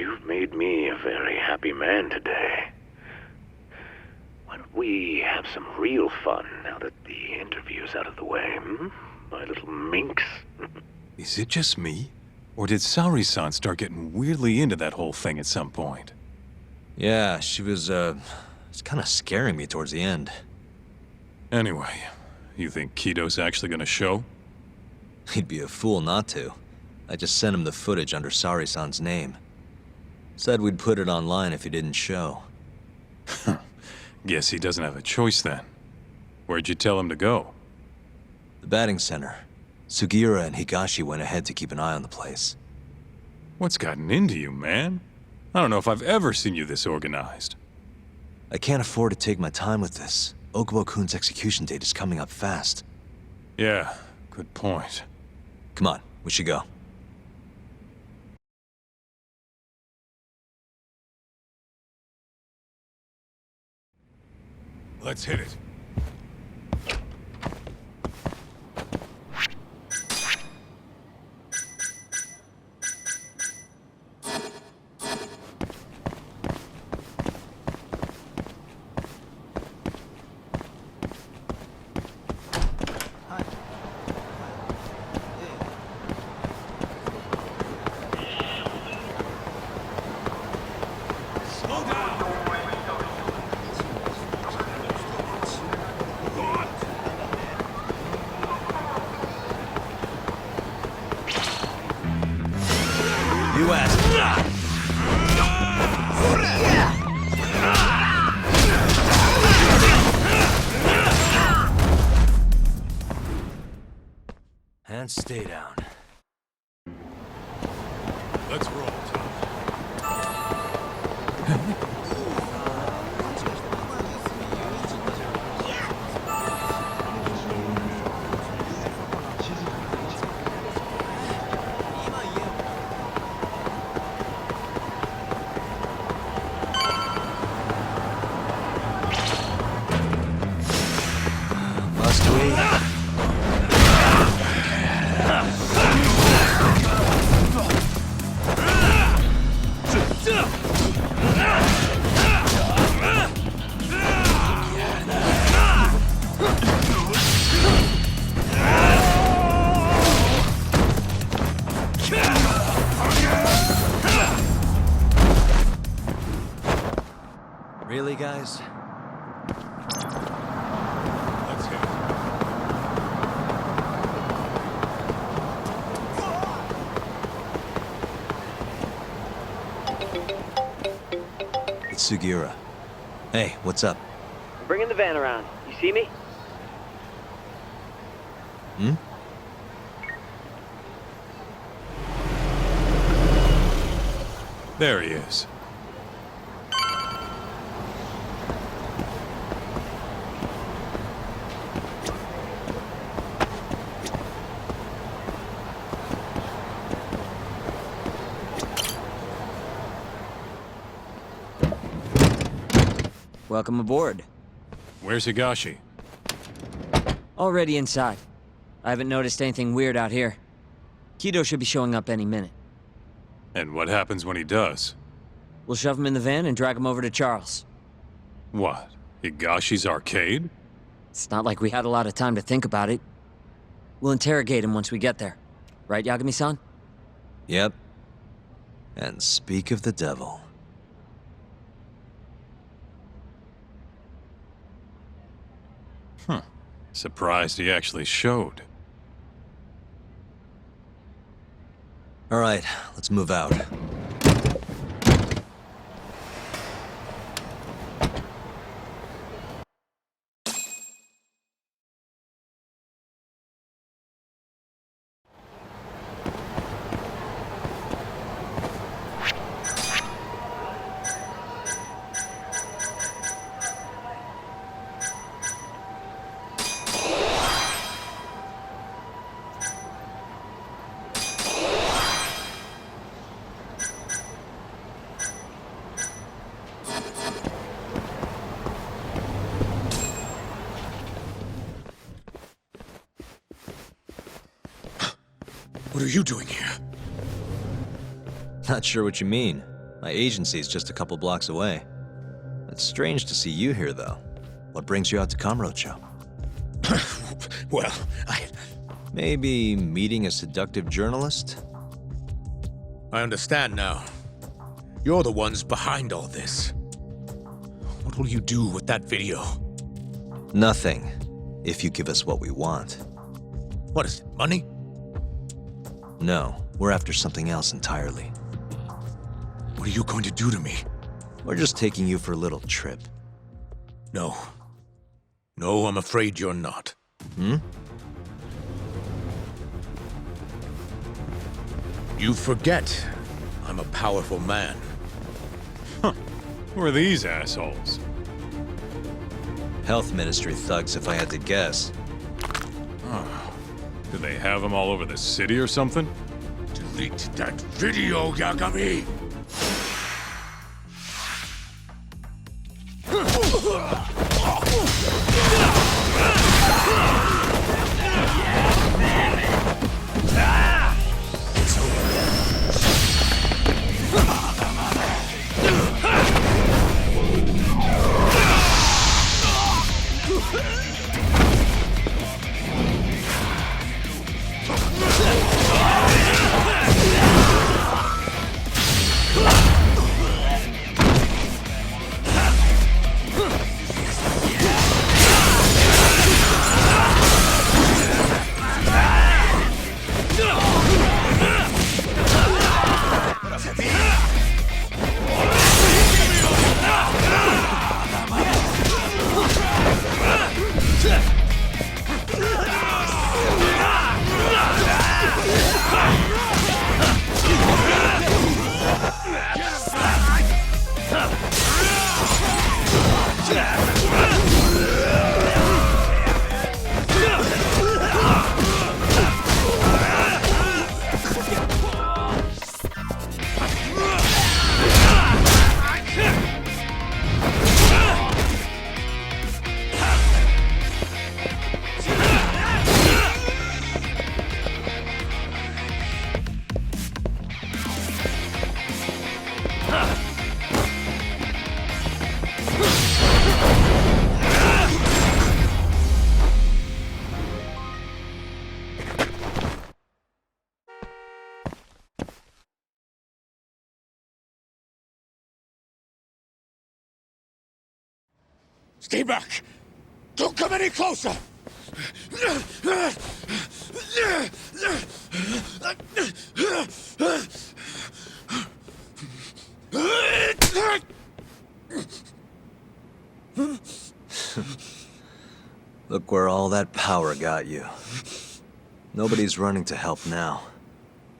you've made me a very happy man today. Why don't we have some real fun now that the interview's out of the way, my little minx? Is it just me? Or did Saori-san start getting weirdly into that whole thing at some point? Yeah, she was, it's kind of scaring me towards the end. Anyway, you think Kido's actually gonna show? He'd be a fool not to. I just sent him the footage under Saori-san's name. Said we'd put it online if he didn't show. Guess he doesn't have a choice then. Where'd you tell him to go? The batting center. Sugiura and Higashi went ahead to keep an eye on the place. What's gotten into you, man? I don't know if I've ever seen you this organized. I can't afford to take my time with this. Okubo-kun's execution date is coming up fast. Yeah, good point. Come on, we should go. Let's hit it. And stay down. Let's roll, Tom. Must we? Really, guys? Let's hit it. It's Sugiura. Hey, what's up? I'm bringing the van around. You see me? Hmm? There he is. Welcome aboard. Where's Higashi? Already inside. I haven't noticed anything weird out here. Kido should be showing up any minute. And what happens when he does? We'll shove him in the van and drag him over to Charles. What? Higashi's arcade? It's not like we had a lot of time to think about it. We'll interrogate him once we get there. Right, Yagami-san? Yep. And speak of the devil. Surprised he actually showed. All right, let's move out. What are you doing here? Not sure what you mean. My agency's just a couple blocks away. It's strange to see you here, though. What brings you out to Kamurocho? Well, Maybe meeting a seductive journalist? I understand now. You're the ones behind all this. What will you do with that video? Nothing, if you give us what we want. What is it, money? No, we're after something else entirely. What are you going to do to me? We're just taking you for a little trip. No. No, I'm afraid you're not. Hmm? You forget I'm a powerful man. Who are these assholes? Health Ministry thugs, if I had to guess. Do they have them all over the city or something? Delete that video, Yagami! Stay back! Don't come any closer! Look where all that power got you. Nobody's running to help now.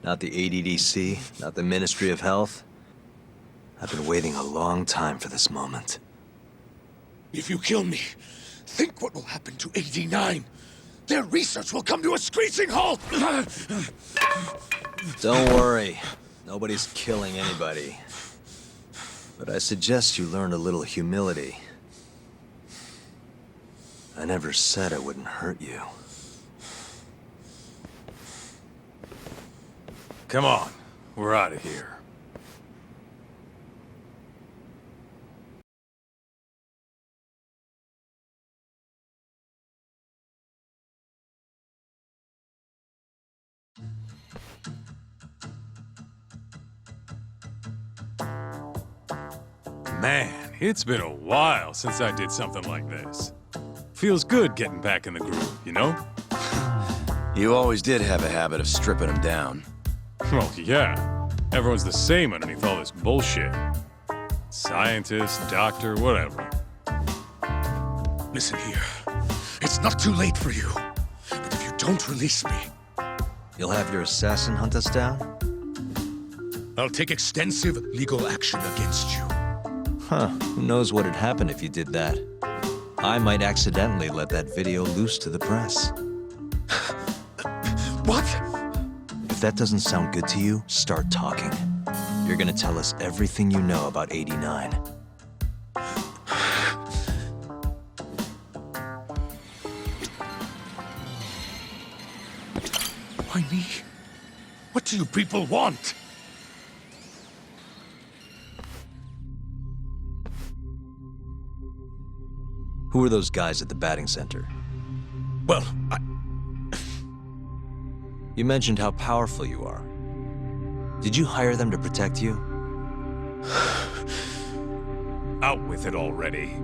Not the ADDC, not the Ministry of Health. I've been waiting a long time for this moment. If you kill me, think what will happen to 89. Their research will come to a screeching halt! Don't worry. Nobody's killing anybody. But I suggest you learn a little humility. I never said I wouldn't hurt you. Come on, we're out of here. Man, it's been a while since I did something like this. Feels good getting back in the groove, you know? You always did have a habit of stripping them down. Well, yeah. Everyone's the same underneath all this bullshit. Scientist, doctor, whatever. Listen here. It's not too late for you. But if you don't release me, You'll have your assassin hunt us down? I'll take extensive legal action against you. Huh, who knows what'd happen if you did that? I might accidentally let that video loose to the press. What? If that doesn't sound good to you, start talking. You're gonna tell us everything you know about 89. Why me? What do you people want? Who were those guys at the batting center? Well, You mentioned how powerful you are. Did you hire them to protect you? Out with it already.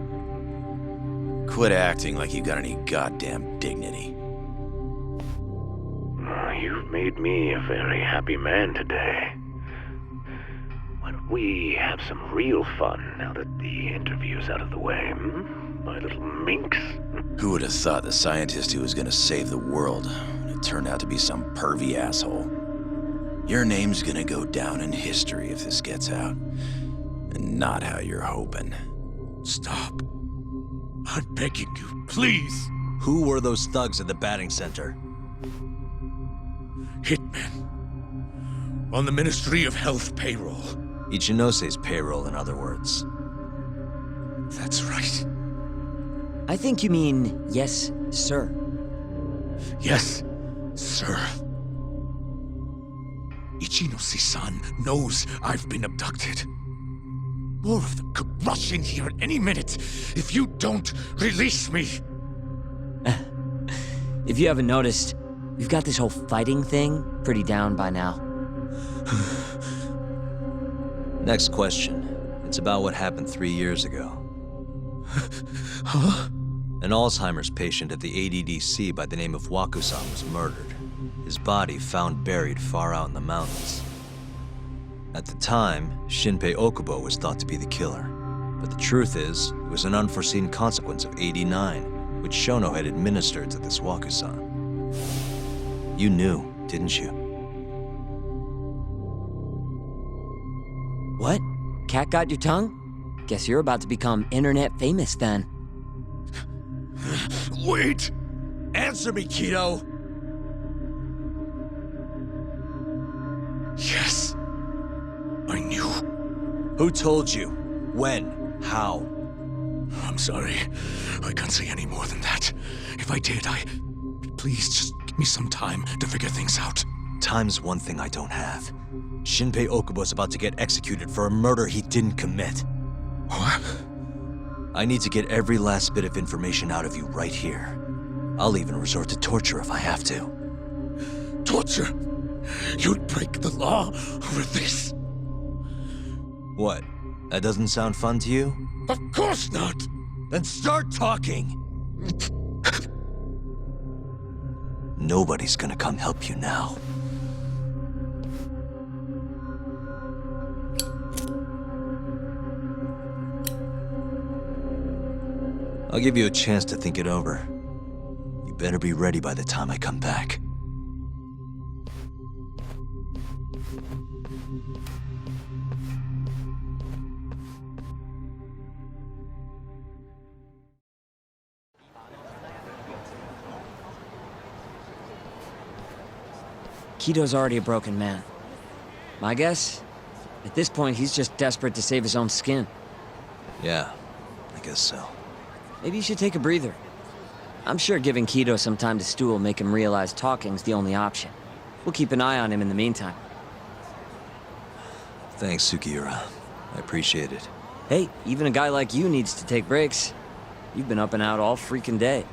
Quit acting like you got any goddamn dignity. You've made me a very happy man today. Why don't we have some real fun now that the interview's out of the way, my little minx? Who would have thought the scientist who was gonna save the world would turn out to be some pervy asshole? Your name's gonna go down in history if this gets out. And not how you're hoping. stop. I'm begging you, please. Who were those thugs at the batting center? Hitmen. On the Ministry of Health payroll. Ichinose's payroll, in other words. That's right. I think you mean, yes, sir. Yes, sir. Ichinose-san knows I've been abducted. More of them could rush in here at any minute if you don't release me. If you haven't noticed, we've got this whole fighting thing pretty down by now. Next question. It's about what happened 3 years ago. Huh? An Alzheimer's patient at the ADDC by the name of Wakusan was murdered. His body found buried far out in the mountains. At the time, Shinpei Okubo was thought to be the killer. But the truth is, it was an unforeseen consequence of 89, which Shono had administered to this Wakusan. You knew, didn't you? What? Cat got your tongue? Guess you're about to become internet famous then. Wait! Answer me, Kido! Yes. I knew. Who told you? When? How? I'm sorry. I can't say any more than that. If I did, Please, just give me some time to figure things out. Time's one thing I don't have. Shinpei Okubo's about to get executed for a murder he didn't commit. What? I need to get every last bit of information out of you right here. I'll even resort to torture if I have to. Torture? You'd break the law over this? What? That doesn't sound fun to you? Of course not! Then start talking! Nobody's gonna come help you now. I'll give you a chance to think it over. You better be ready by the time I come back. Kido's already a broken man. My guess? At this point, he's just desperate to save his own skin. Yeah, I guess so. Maybe you should take a breather. I'm sure giving Kido some time to stew will make him realize talking's the only option. We'll keep an eye on him in the meantime. Thanks, Sugiura. I appreciate it. Hey, even a guy like you needs to take breaks. You've been up and out all freaking day.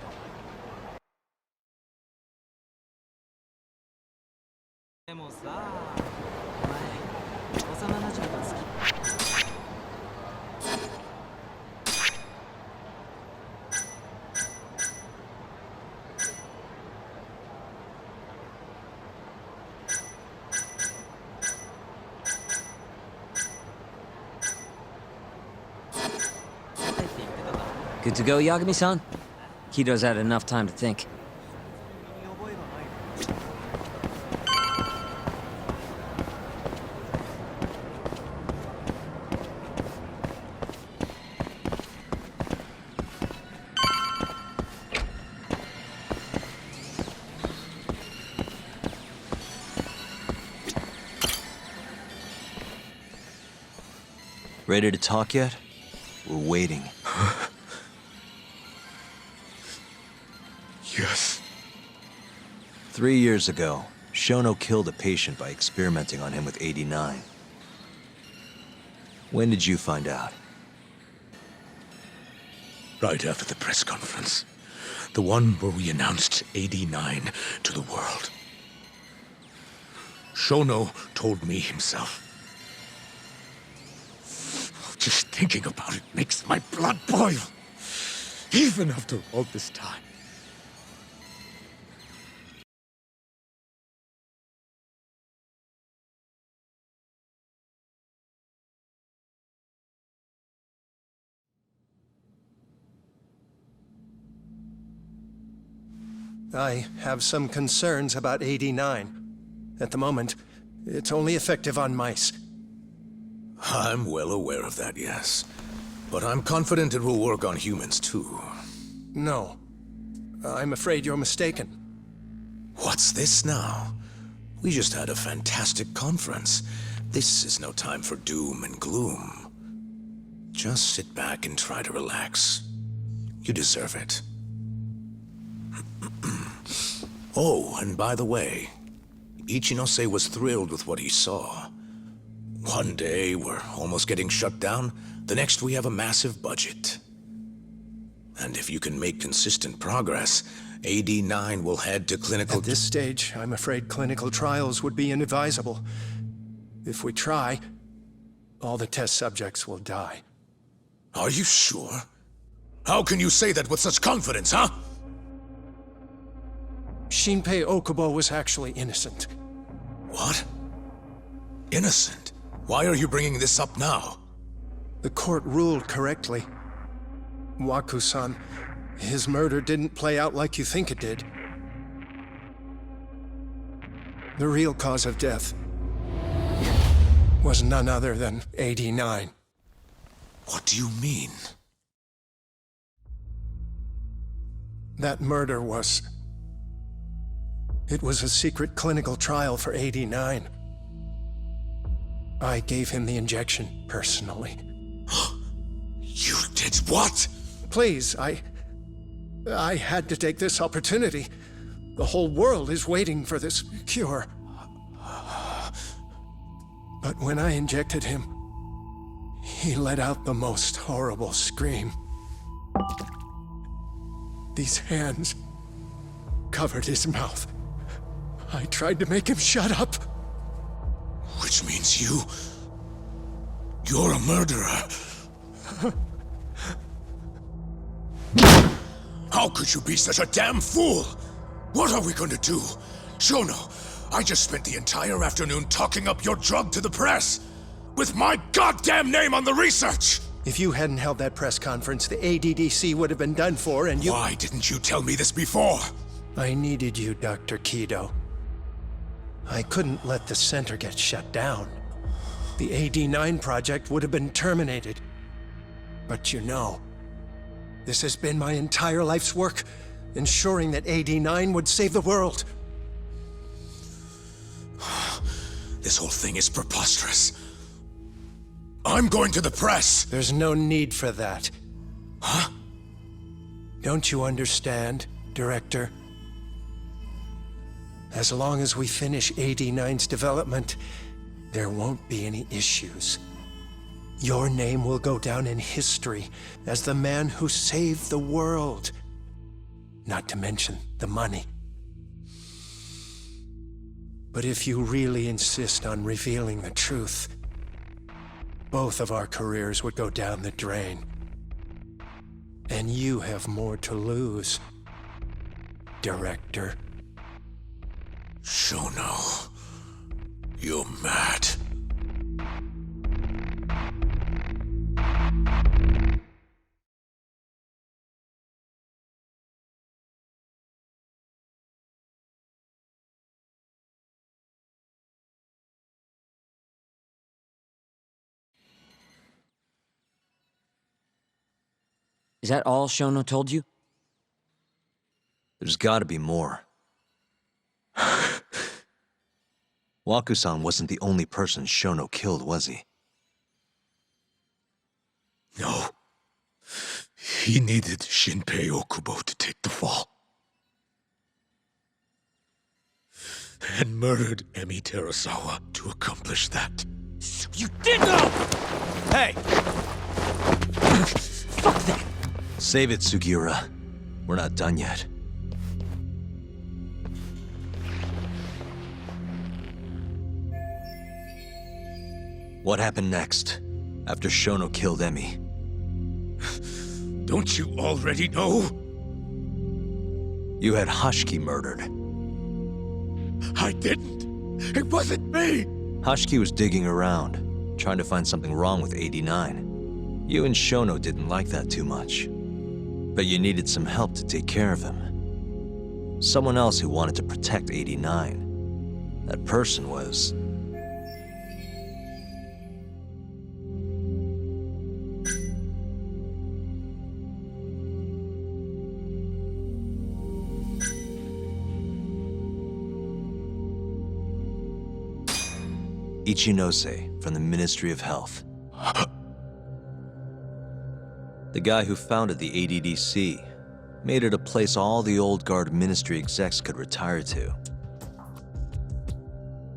Good to go, Yagami-san? Kido's had enough time to think. Ready to talk yet? We're waiting. Yes. 3 years ago, Shono killed a patient by experimenting on him with 89. When did you find out? Right after the press conference. The one where we announced AD9 to the world. Shono told me himself. Just thinking about it makes my blood boil. Even after all this time. I have some concerns about AD9. At the moment, it's only effective on mice. I'm well aware of that, yes. But I'm confident it will work on humans, too. No. I'm afraid you're mistaken. What's this now? We just had a fantastic conference. This is no time for doom and gloom. Just sit back and try to relax. You deserve it. Oh, and by the way, Ichinose was thrilled with what he saw. One day, we're almost getting shut down. The next, we have a massive budget. And if you can make consistent progress, AD9 will head to clinical... At this stage, I'm afraid clinical trials would be inadvisable. If we try, all the test subjects will die. Are you sure? How can you say that with such confidence, huh? Shinpei Okubo was actually innocent. What? Innocent? Why are you bringing this up now? The court ruled correctly. Waku-san, his murder didn't play out like you think it did. The real cause of death was none other than AD9. What do you mean? That murder was... It was a secret clinical trial for AD9. I gave him the injection, personally. You did what? Please, I had to take this opportunity. The whole world is waiting for this cure. But when I injected him, he let out the most horrible scream. These hands covered his mouth. I tried to make him shut up. Which means you're a murderer. How could you be such a damn fool? What are we going to do? Shono, I just spent the entire afternoon talking up your drug to the press, with my goddamn name on the research! If you hadn't held that press conference, the ADDC would have been done for, and you... Why didn't you tell me this before? I needed you, Dr. Kido. I couldn't let the center get shut down. The AD9 project would have been terminated. But you know, this has been my entire life's work, ensuring that AD9 would save the world. This whole thing is preposterous. I'm going to the press! There's no need for that. Huh? Don't you understand, Director? As long as we finish AD9's development, there won't be any issues. Your name will go down in history as the man who saved the world. Not to mention the money. But if you really insist on revealing the truth, both of our careers would go down the drain. And you have more to lose, Director. Shono, you're mad. Is that all Shono told you? There's gotta be more. Waku-san wasn't the only person Shono killed, was he? No. He needed Shinpei Okubo to take the fall. And murdered Emi Terasawa to accomplish that. So you did know! Hey! Fuck that! Save it, Sugiura. We're not done yet. What happened next, after Shono killed Emmy? Don't you already know? You had Hashki murdered. I didn't. It wasn't me. Hashki was digging around, trying to find something wrong with 89. You and Shono didn't like that too much. But you needed some help to take care of him. Someone else who wanted to protect 89. That person was... Ichinose from the Ministry of Health. The guy who founded the ADDC made it a place all the old guard ministry execs could retire to.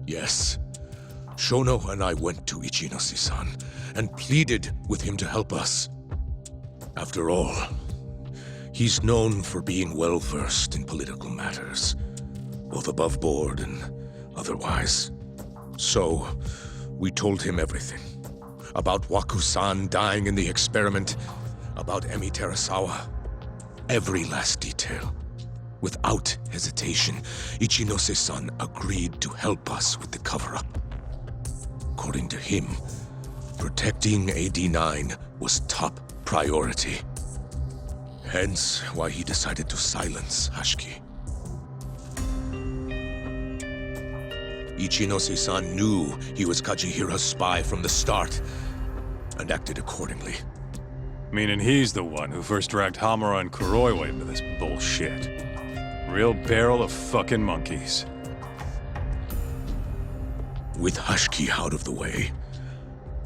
Yes. Shono and I went to Ichinose-san and pleaded with him to help us. After all, he's known for being well-versed in political matters, both above board and otherwise. So, we told him everything. About Waku-san dying in the experiment, about Emi Terasawa. Every last detail. Without hesitation, Ichinose-san agreed to help us with the cover-up. According to him, protecting AD9 was top priority. Hence why he decided to silence Hashki. Ichinose-san knew he was Kajihira's spy from the start, and acted accordingly. Meaning he's the one who first dragged Hamura and Kuroiwa into this bullshit. Real barrel of fucking monkeys. With Hashki out of the way,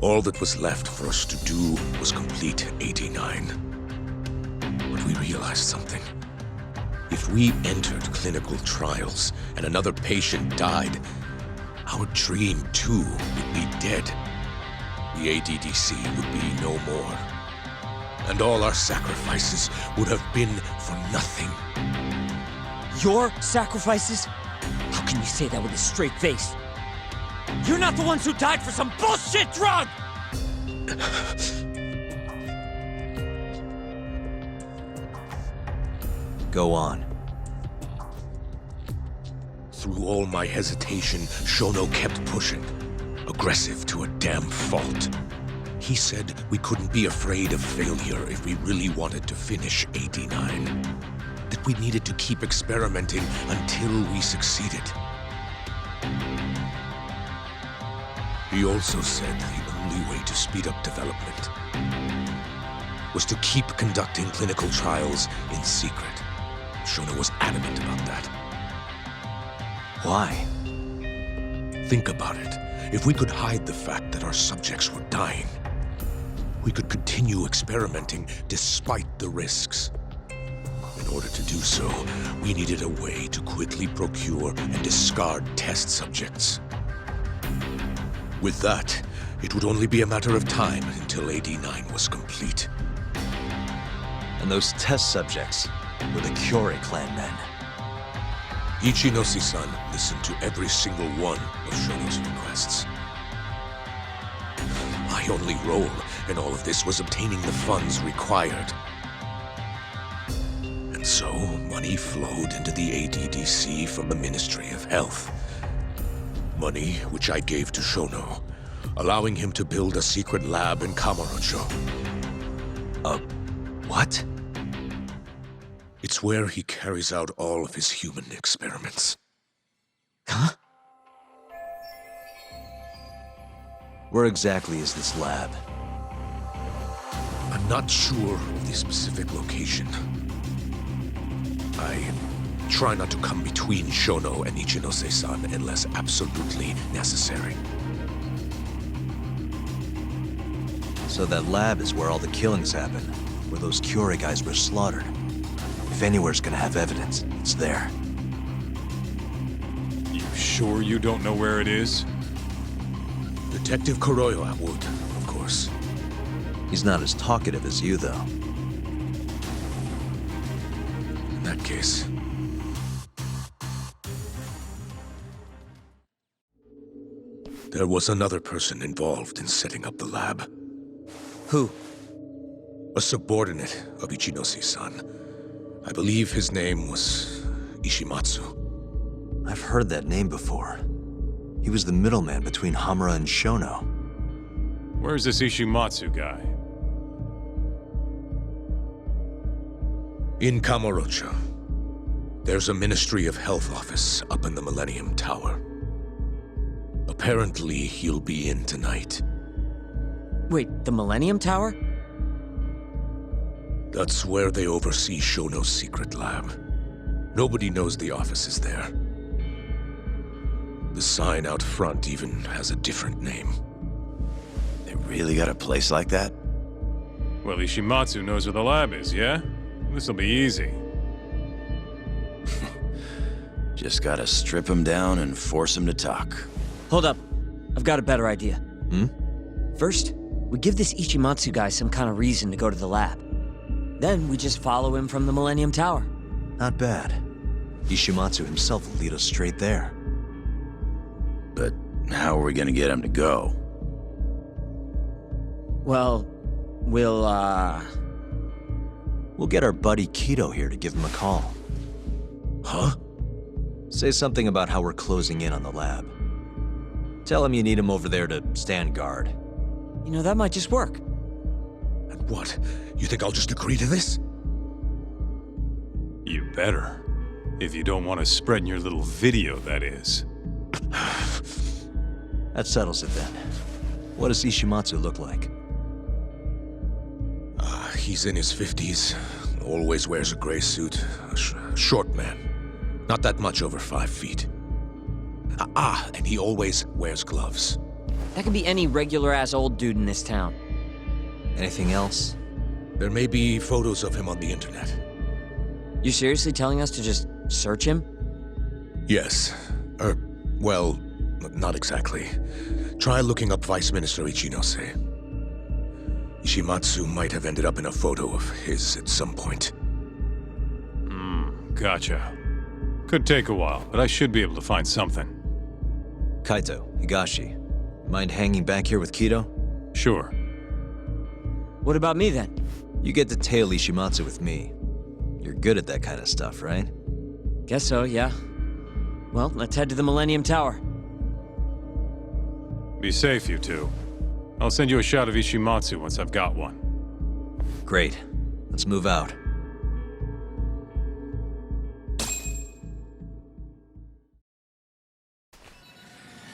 all that was left for us to do was complete 89. But we realized something. If we entered clinical trials and another patient died, our dream too would be dead. The ADDC would be no more. And all our sacrifices would have been for nothing. Your sacrifices? How can you say that with a straight face? You're not the ones who died for some bullshit drug! Go on. Through all my hesitation, Shono kept pushing. Aggressive to a damn fault. He said we couldn't be afraid of failure if we really wanted to finish 89. That we needed to keep experimenting until we succeeded. He also said the only way to speed up development was to keep conducting clinical trials in secret. Shono was adamant about that. Why? Think about it. If we could hide the fact that our subjects were dying, we could continue experimenting despite the risks. In order to do so, we needed a way to quickly procure and discard test subjects. With that, it would only be a matter of time until AD9 was complete. And those test subjects were the Kyorei clan men. Ichinose-san listened to every single one of Shono's requests. My only role in all of this was obtaining the funds required. And so, money flowed into the ADDC from the Ministry of Health. Money which I gave to Shono, allowing him to build a secret lab in Kamurocho. What? It's where he carries out all of his human experiments. Huh? Where exactly is this lab? I'm not sure of the specific location. I try not to come between Shono and Ichinose-san unless absolutely necessary. So that lab is where all the killings happened, where those Kyorei guys were slaughtered. If anywhere's gonna have evidence, it's there. You sure you don't know where it is? Detective Kuroiwa would, of course. He's not as talkative as you, though. in that case. There was another person involved in setting up the lab. Who? A subordinate of Ichinosi's son. I believe his name was Ishimatsu. I've heard that name before. He was the middleman between Hamura and Shono. Where's this Ishimatsu guy? In Kamurocho. There's a Ministry of Health office up in the Millennium Tower. Apparently, he'll be in tonight. Wait, the Millennium Tower? That's where they oversee Shono's secret lab. Nobody knows the office is there. The sign out front even has a different name. They really got a place like that? Well, Ishimatsu knows where the lab is, yeah? This'll be easy. Just gotta strip him down and force him to talk. Hold up. I've got a better idea. First, we give this Ichimatsu guy some kind of reason to go to the lab. Then we just follow him from the Millennium Tower. Not bad. Ishimatsu himself will lead us straight there. But how are we gonna get him to go? Well, We'll get our buddy Kido here to give him a call. Huh? Say something about how we're closing in on the lab. Tell him you need him over there to stand guard. You know, that might just work. And what? You think I'll just agree to this? You better. If you don't want to spread in your little video, that is. That settles it then. What does Ishimatsu look like? He's in his 50s. Always wears a gray suit. A short man. Not that much over 5 feet. And he always wears gloves. That could be any regular-ass old dude in this town. Anything else? There may be photos of him on the internet. You seriously telling us to just search him? Yes. Well, not exactly. Try looking up Vice Minister Ichinose. Ishimatsu might have ended up in a photo of his at some point. Gotcha. Could take a while, but I should be able to find something. Kaito, Higashi, mind hanging back here with Kido? Sure. What about me then? You get to tail Ishimatsu with me. You're good at that kind of stuff, right? Guess so, yeah. Well, let's head to the Millennium Tower. Be safe, you two. I'll send you a shot of Ishimatsu once I've got one. Great. Let's move out.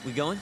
We going?